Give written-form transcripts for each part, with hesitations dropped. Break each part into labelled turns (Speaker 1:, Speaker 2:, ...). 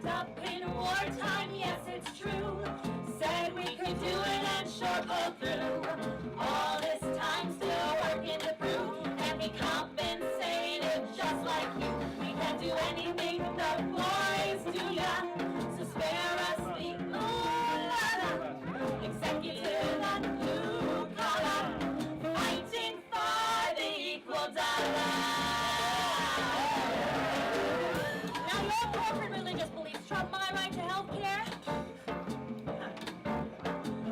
Speaker 1: Locked up in wartime, yes, it's true. Said we could do it and sure pull through. All this time still working to prove. And be compensated just like you. We can do anything the boys do, yeah. So spare us the ooh-la-la. Executive and blue collar, fighting for the equal dollar. Now your corporate religious beliefs trump my right to health care.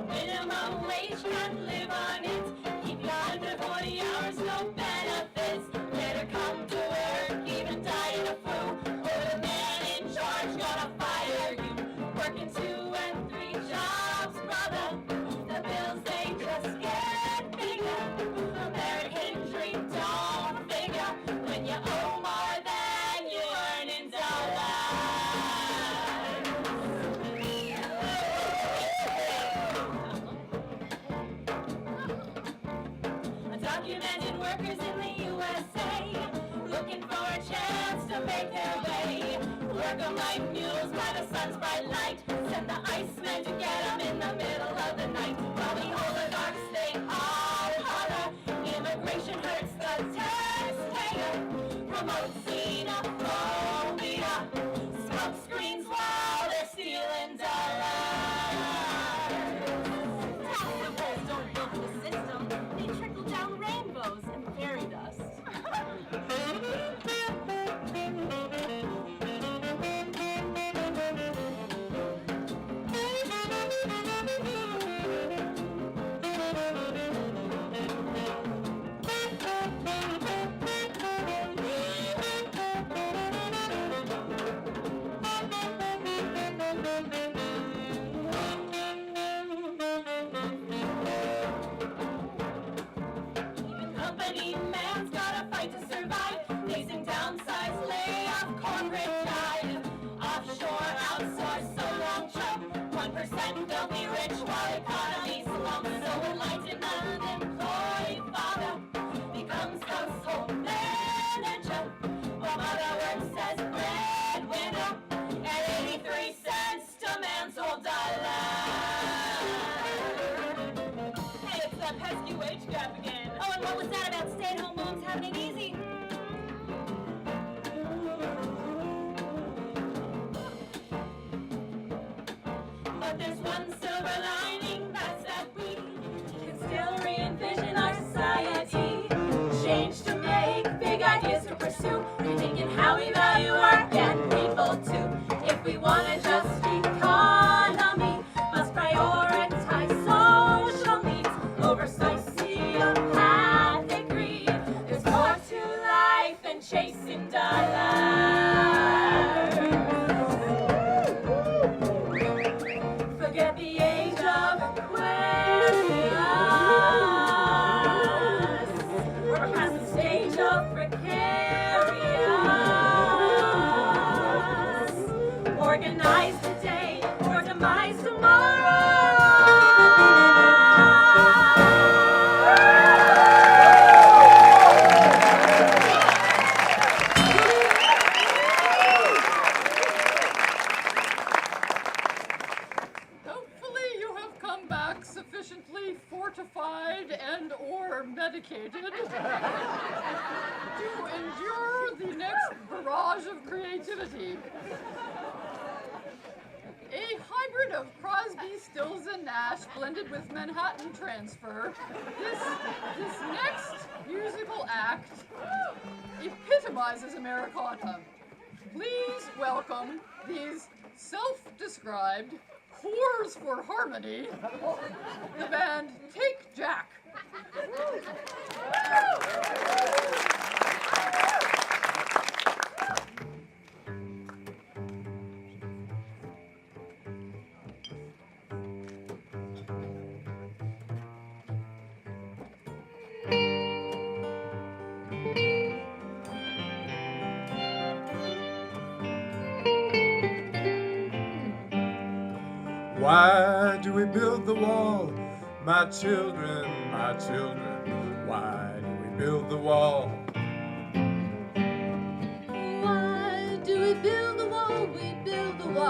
Speaker 1: Minimum wage, can't live on it. Keep you under 40 hours, no benefits. Better come to work, even die in a flu. Or the man in charge gonna fire you. Working 2 and 3 jobs, brother. The bills, they just get bigger. American dream don't figure when you owe more than you earn in dollars. Undocumented workers in the USA, looking for a chance to make their way. Work 'em like mules by the sun's bright light. Send the icemen to get 'em in the middle of the night. While the oligarchs, they all holler. Immigration hurts the taxpayer. Promote xenophobia. Smoke screens while they're stealing dollars. Tax loopholes don't build the system. They trickle down rainbows and fairy dust. Even company man's gotta fight to survive. Facing downsides, layoff, corporate dive. Offshore, outsource, so long chump. 1% they'll be rich while economy slumps. So enlightened unemployed father becomes household manager. While mother works as breadwinner. At 83 cents demands whole dollar. Hey, it's that pesky wage gap again. Oh, and what was that about stay-at-home moms having it easy? But there's one silver lining, that's that we can still re-envision our society. Change to make, big ideas to pursue, rethinking how we value work and people too. If we want a just economy, must prioritize social needs over sociopathic greed. There's more to life than chasing dollars. Forget the age of Aquarius. We're past the stage of precarious. Organize today or demise tomorrow.
Speaker 2: Hopefully you have come back sufficiently fortified and or medicated to endure the next barrage of creativity. A hybrid of Crosby, Stills, and Nash blended with Manhattan Transfer, this next musical act epitomizes Americana. Please welcome these self-described whores for harmony, the band Take Jack.
Speaker 3: Why do we build the wall? My children, why do we build the wall?
Speaker 1: Why do we build the wall? We build the wall.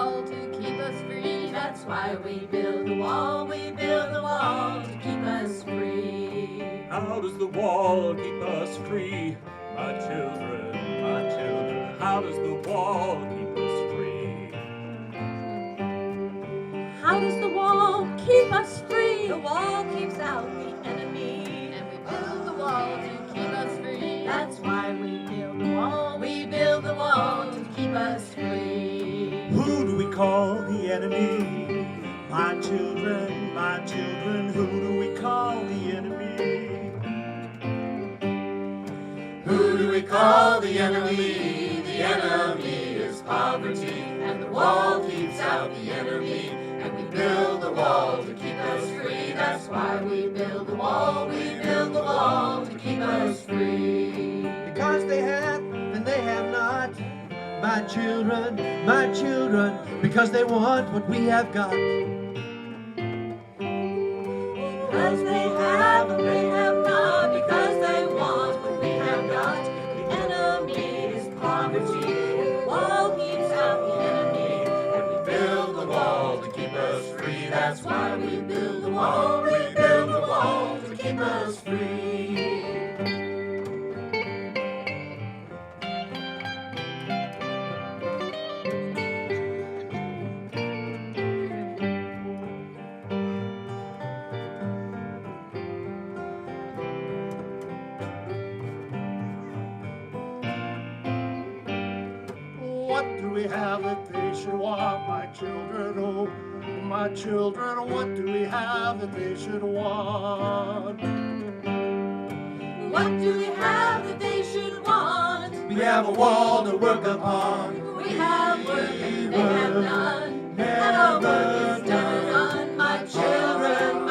Speaker 1: why we build the wall. We build the wall to keep us free.
Speaker 4: How does the wall keep us free? My children, how does the wall keep us free?
Speaker 1: How does the wall keep us free? The wall keeps out the enemy.
Speaker 2: And we build the wall to keep us free.
Speaker 1: That's why we build the wall. We build the wall to keep us free.
Speaker 4: Who do we call the enemy? My children, who do we call the enemy?
Speaker 3: Who do we call the enemy? The enemy is poverty, and the wall keeps out the enemy. And we build the wall to keep us free. That's why we build the wall. We build the wall to keep us free.
Speaker 5: Because they have and they have not. My children, because they want what we have got.
Speaker 1: Because they have and they have not. Because they want what we have got. The enemy is poverty. The wall keeps out the enemy.
Speaker 3: And we build the wall to keep us free. That's why we build the wall. We build the wall to keep us free.
Speaker 4: What do we have that they should want, my children? Oh, my children, what do we have that they should want?
Speaker 1: What do we have that they should want?
Speaker 3: We have a wall to work upon.
Speaker 1: We have work and they have none. And our work is done. My children,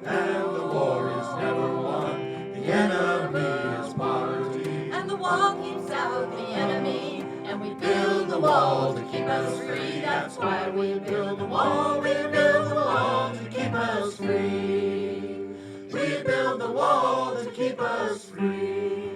Speaker 3: and the war is never won. The enemy is poverty.
Speaker 1: and the wall keeps out the enemy. And we build the wall to keep us free. That's why we build the wall. We build the wall to keep us free.
Speaker 3: We build the wall to keep us free.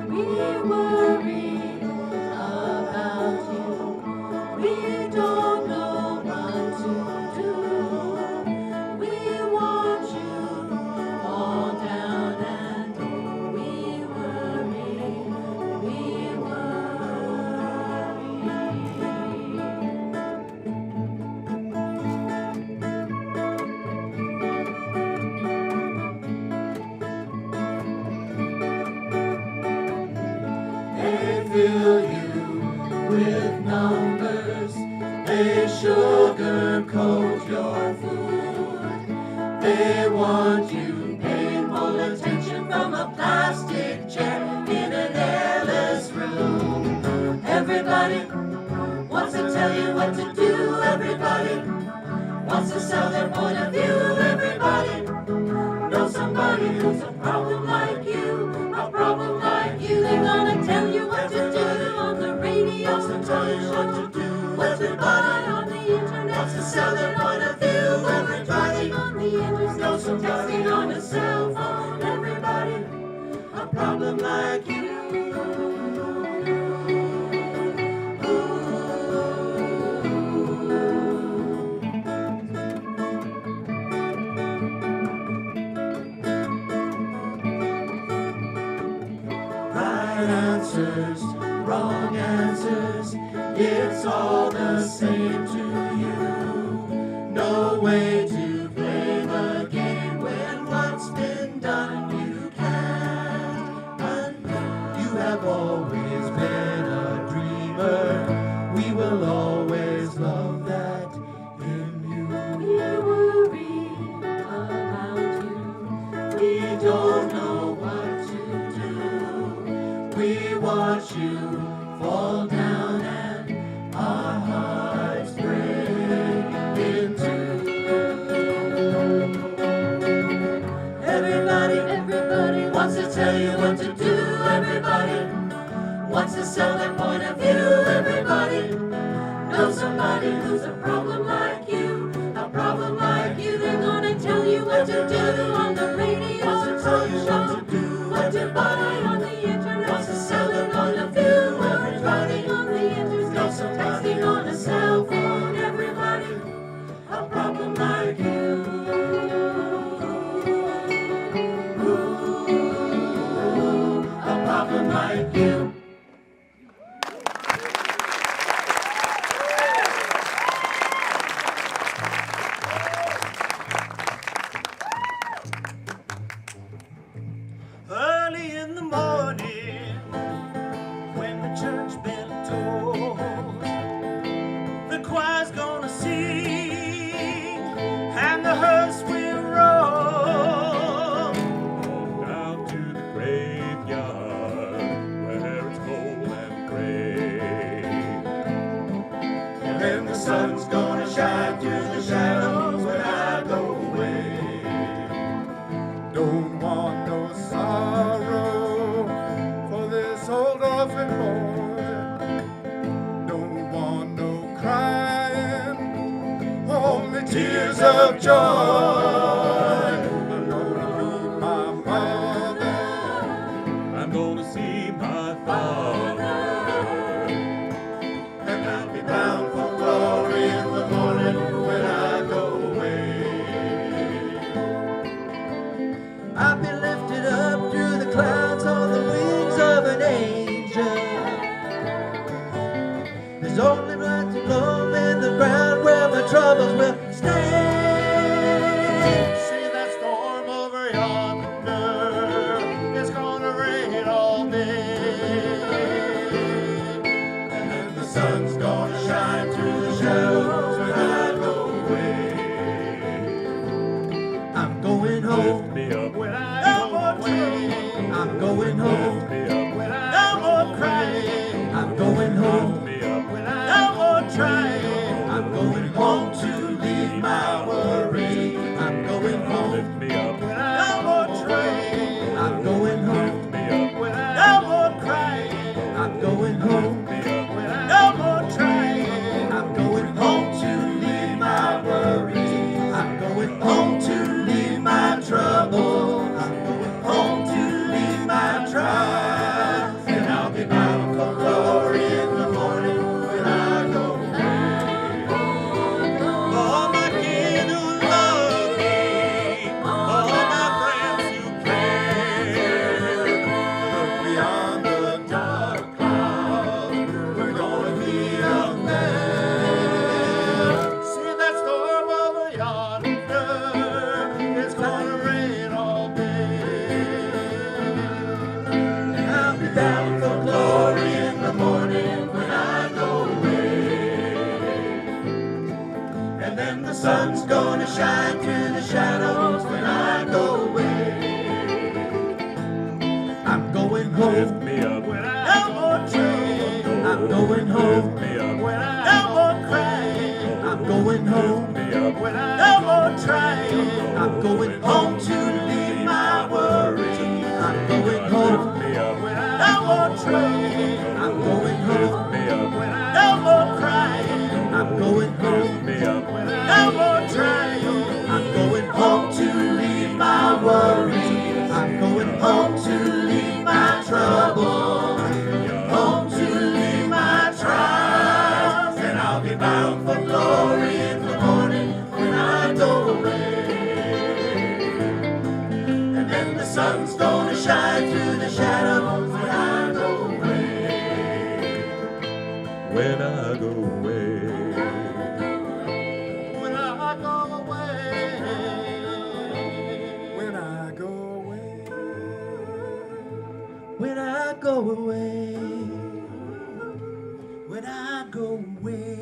Speaker 1: We worry about you. We don't know what to do. We want you all down and we worry.
Speaker 3: They fill you with numbers. They sugarcoat your food. They want you paying full attention from a plastic chair in an airless room. Everybody wants to tell you what to do. Everybody wants to sell their point of view. Everybody knows somebody who's a problem like you. A problem like you.
Speaker 1: They're gonna tell you what to do on the radio.
Speaker 3: Wants to tell you what to do.
Speaker 1: Everybody on the internet
Speaker 3: Wants to sell their point of view. Everybody
Speaker 1: on the internet,
Speaker 3: knows somebody
Speaker 1: texting on
Speaker 3: on
Speaker 1: a
Speaker 3: a
Speaker 1: cell phone.
Speaker 3: Everybody a problem like you. Right answers, wrong answers, it's all the same to you. No way to play the game when what's been done you can't undo. You have always been a dreamer. We will always love that in you.
Speaker 1: We worry
Speaker 3: shadows when I go away.
Speaker 4: Don't want no sorrow for this old orphan boy. Don't want no crying, only tears of joy. I'm gonna meet my mother.
Speaker 3: I'm gonna see my father,
Speaker 4: And I'll be bound for glory in the morning when I go away.
Speaker 5: I'll be lifted up through the clouds on the wings of an angel. There's only black and loam in the ground where my troubles will stay.
Speaker 4: See that storm over yonder? It's gonna rain all day.
Speaker 3: and then the sun's gonna shine through the shadows when I go away.
Speaker 5: I'm going home.
Speaker 3: Lift me up
Speaker 4: When I go away,
Speaker 5: I'm going home.
Speaker 3: lift me up
Speaker 4: when I no more crying,
Speaker 5: I'm going home.
Speaker 3: lift me up
Speaker 4: when I no more trying,
Speaker 5: I'm going home to leave my worry. I'm going home.
Speaker 3: lift me up
Speaker 4: when I no more trying,
Speaker 5: I'm going home.
Speaker 3: lift me up
Speaker 4: when I no more crying,
Speaker 5: I'm going home.
Speaker 3: lift me up
Speaker 4: when I no more trying,
Speaker 5: I'm going home to leave my worries. I'm going home to leave my trouble. I'm going home to leave my trials.
Speaker 3: and I'll be bound for glory in the morning when I go away. All my kin who love me, all my friends who care, look beyond the dark clouds, we're gonna be up there.
Speaker 4: see that storm over yonder? It's gonna rain all day.
Speaker 5: I'll be bound for glory in the morning when I go away.
Speaker 3: And then the sun's gonna shine through the shadows when I go away.
Speaker 5: I'm going
Speaker 3: Lift
Speaker 5: home.
Speaker 3: me up,
Speaker 4: When I no more trying,
Speaker 5: I'm going home.
Speaker 3: lift me up,
Speaker 4: when I no more crying,
Speaker 5: I'm going home.
Speaker 3: lift me up,
Speaker 4: when I no more trying,
Speaker 5: I'm going home to leave my worry. I'm going home.
Speaker 3: lift me up,
Speaker 4: when I no more trying,
Speaker 5: I'm going home.
Speaker 3: lift me up,
Speaker 4: when I no more crying,
Speaker 5: I'm going home.
Speaker 3: lift me up,
Speaker 4: when I no more trying,
Speaker 5: I'm going home to leave my worries. I'm going home to leave my trouble. Home to leave my trials.
Speaker 3: and I'll be bound for glory in the morning when I go away. And then the sun's gonna shine through the shadows when I go away. When I go away.
Speaker 4: when I go away,
Speaker 3: When I go away.
Speaker 5: When I go away. When I go away.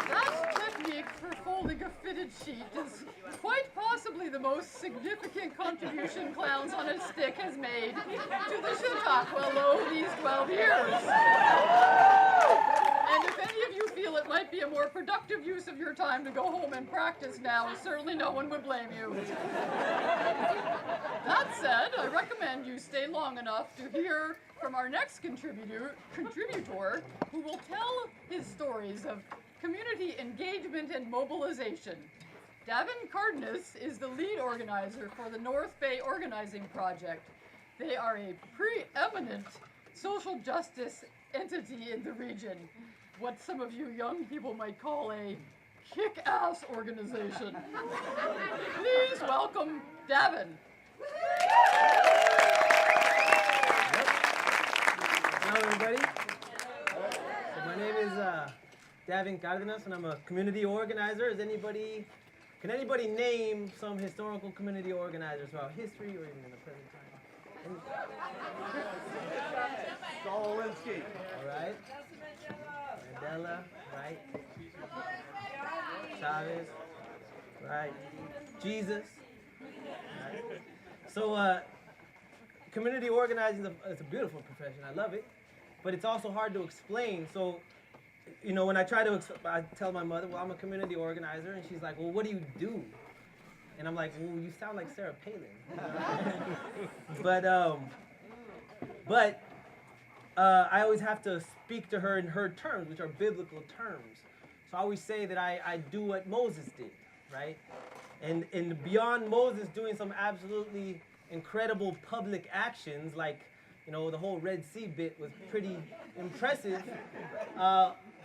Speaker 2: That technique for folding a fitted sheet is quite possibly the most significant contribution Clowns on a Stick has made to the Chautauqua Low these 12 years. And if any of you feel it might be a more productive use of your time to go home and practice now, certainly no one would blame you. That said, I recommend you stay long enough to hear from our next contributor who will tell his stories of community engagement and mobilization. Davin Cardenas is the lead organizer for the North Bay Organizing Project. They are a preeminent social justice entity in the region, what some of you young people might call a kick-ass organization. Please welcome Davin.
Speaker 6: Hello, everybody. So my name is Davin Cardenas, and I'm a community organizer. Can anybody name some historical community organizers throughout history or even in the present time?
Speaker 5: Saul Alinsky.
Speaker 6: All right. Mandela, right? Chavez, right? Jesus. Right? So community organizing is a beautiful profession. I love it, but it's also hard to explain. So, when I try to, I tell my mother, well, I'm a community organizer, and she's like, well, what do you do? And I'm like, well, you sound like Sarah Palin. but I always have to speak to her in her terms, which are biblical terms. So I always say that I do what Moses did, right? And beyond Moses doing some absolutely incredible public actions, like, the whole Red Sea bit was pretty impressive.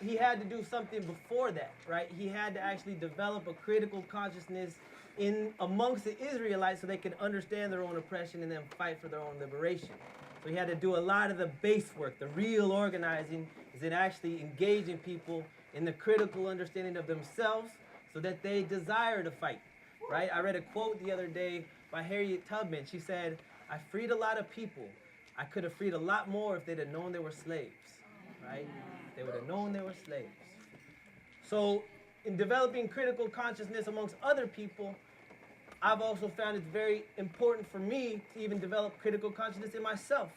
Speaker 6: He had to do something before that, right? He had to actually develop a critical consciousness amongst the Israelites so they could understand their own oppression and then fight for their own liberation. So he had to do a lot of the base work. The real organizing is in actually engaging people in the critical understanding of themselves so that they desire to fight, right? I read a quote the other day by Harriet Tubman. She said, I freed a lot of people. I could have freed a lot more if they'd have known they were slaves, right? They would have known they were slaves. So in developing critical consciousness amongst other people, I've also found it's very important for me to even develop critical consciousness in myself,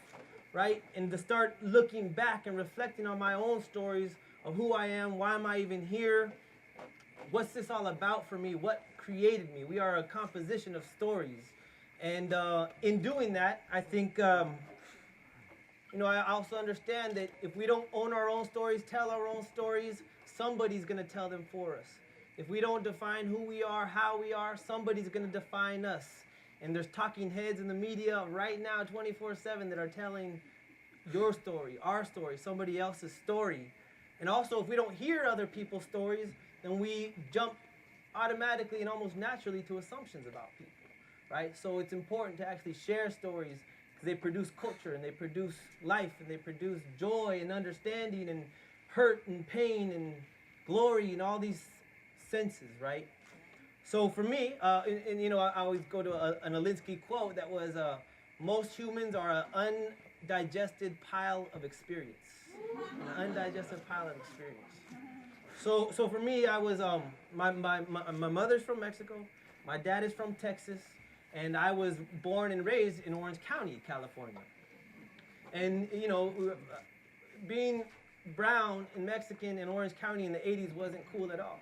Speaker 6: right? And to start looking back and reflecting on my own stories of who I am, why am I even here, what's this all about for me, what created me. We are a composition of stories. And in doing that, I think, I also understand that if we don't own our own stories, tell our own stories, somebody's going to tell them for us. If we don't define who we are, how we are, somebody's going to define us. And there's talking heads in the media right now, 24/7, that are telling your story, our story, somebody else's story. And also, if we don't hear other people's stories, then we jump automatically and almost naturally to assumptions about people, right? So it's important to actually share stories because they produce culture and they produce life and they produce joy and understanding and hurt and pain and glory and all these senses, right? So for me, I always go to an Alinsky quote that was, most humans are an undigested pile of experience. An undigested pile of experience. So for me, I was, my mother's from Mexico, my dad is from Texas, and I was born and raised in Orange County, California. And, being brown and Mexican in Orange County in the 80s wasn't cool at all,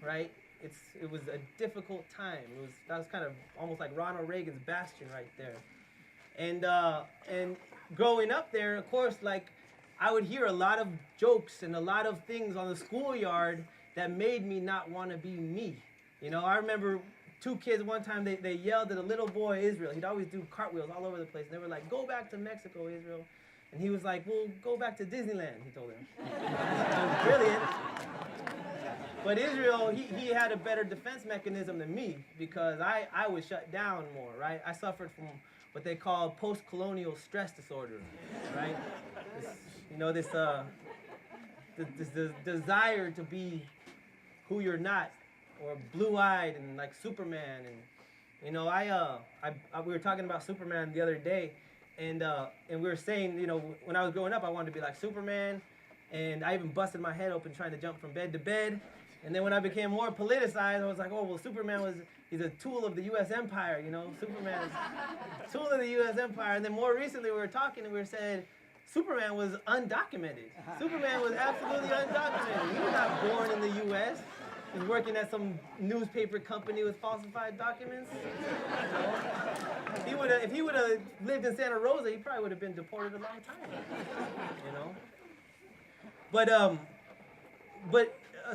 Speaker 6: right? It was a difficult time. That was kind of almost like Ronald Reagan's bastion right there. And growing up there, of course, like, I would hear a lot of jokes and a lot of things on the schoolyard that made me not want to be me. I remember two kids one time, they yelled at a little boy, Israel. He'd always do cartwheels all over the place. And they were like, go back to Mexico, Israel. And he was like, well, go back to Disneyland, he told him. It was brilliant. But Israel, he had a better defense mechanism than me because I was shut down more, right? I suffered from what they call post-colonial stress disorder, right? This desire to be who you're not, or blue-eyed and like Superman. And we were talking about Superman the other day, and we were saying, when I was growing up, I wanted to be like Superman, and I even busted my head open trying to jump from bed to bed. And then when I became more politicized, I was like, oh, well, he's a tool of the U.S. empire, Superman is a tool of the U.S. empire. And then more recently we were talking and we were saying, Superman was undocumented. Superman was absolutely undocumented. He was not born in the U.S. He was working at some newspaper company with falsified documents. If he would have lived in Santa Rosa, he probably would have been deported a long time.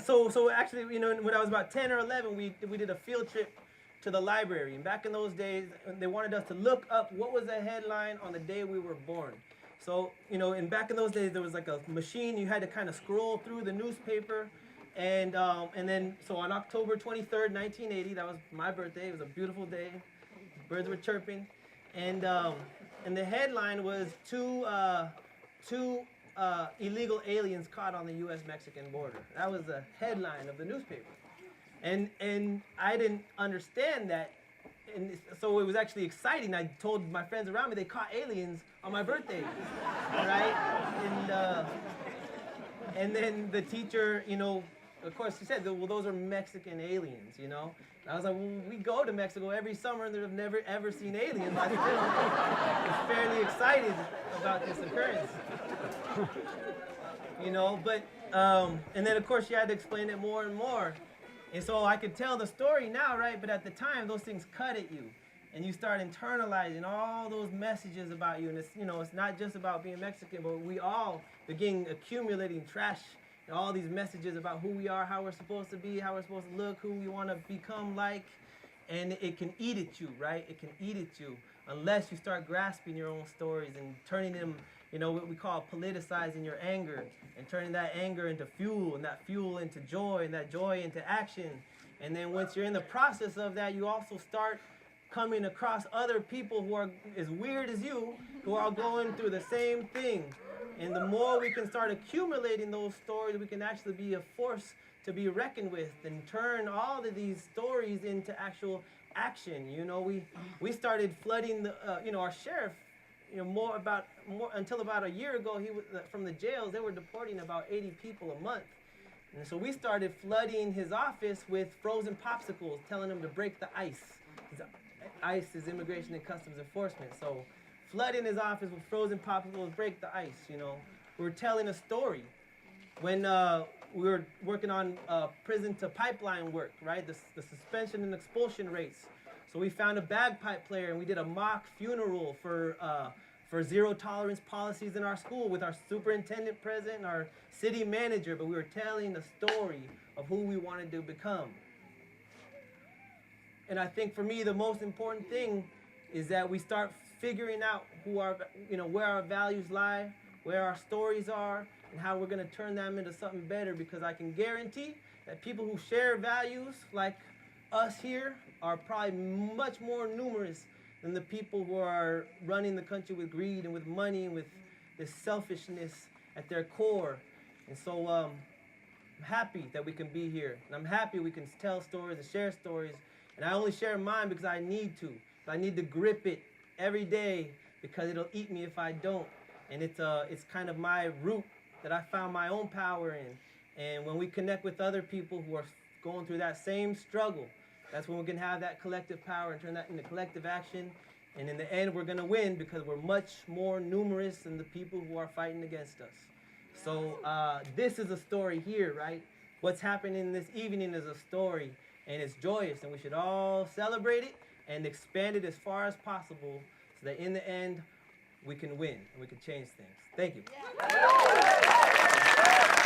Speaker 6: So actually, when I was about 10 or 11, we did a field trip to the library. And back in those days, they wanted us to look up what was the headline on the day we were born. So, and back in those days, there was like a machine. You had to kind of scroll through the newspaper. And then, so on October 23rd, 1980, that was my birthday. It was a beautiful day. Birds were chirping. And the headline was two illegal aliens caught on the U.S.-Mexican border. That was the headline of the newspaper. And I didn't understand that. And so it was actually exciting. I told my friends around me they caught aliens on my birthday, right? And then the teacher, you know, of course, she said, well, those are Mexican aliens, you know? And I was like, well, we go to Mexico every summer and they've never, ever seen aliens. I still was fairly excited about this occurrence. You know, but, and then, of course, she had to explain it more and more. And so I could tell the story now, right? But at the time, those things cut at you. And you start internalizing all those messages about you. And it's, you know, it's not just about being Mexican, but we all begin accumulating trash and all these messages about who we are, how we're supposed to be, how we're supposed to look, who we want to become like. And it can eat at you, right? It can eat at you unless you start grasping your own stories and turning them, you know, what we call politicizing your anger and turning that anger into fuel and that fuel into joy and that joy into action. And then once you're in the process of that, you also start coming across other people who are as weird as you, who are going through the same thing. And the more we can start accumulating those stories, we can actually be a force to be reckoned with and turn all of these stories into actual action. You know, we started flooding the, you know, our sheriff, you know, more until about a year ago, he was from the jails. They were deporting about 80 people a month, and so we started flooding his office with frozen popsicles, telling him to break the ice. ICE is Immigration and Customs Enforcement. So, flooding his office with frozen popsicles, break the ice. You know, we were telling a story when we were working on prison to pipeline work, right? The suspension and expulsion rates. So we found a bagpipe player and we did a mock funeral for zero tolerance policies in our school with our superintendent present and our city manager, but we were telling the story of who we wanted to become. And I think for me, the most important thing is that we start figuring out who our, you know, where our values lie, where our stories are, and how we're going to turn them into something better, because I can guarantee that people who share values like us here are probably much more numerous than the people who are running the country with greed and with money and with this selfishness at their core. And so I'm happy that we can be here. And I'm happy we can tell stories and share stories. And I only share mine because I need to. I need to grip it every day because it'll eat me if I don't. And it's kind of my root that I found my own power in. And when we connect with other people who are going through that same struggle, that's when we can have that collective power and turn that into collective action. And in the end, we're going to win because we're much more numerous than the people who are fighting against us. So this is a story here, right? What's happening this evening is a story, and it's joyous, and we should all celebrate it and expand it as far as possible so that in the end, we can win and we can change things. Thank you. Yeah.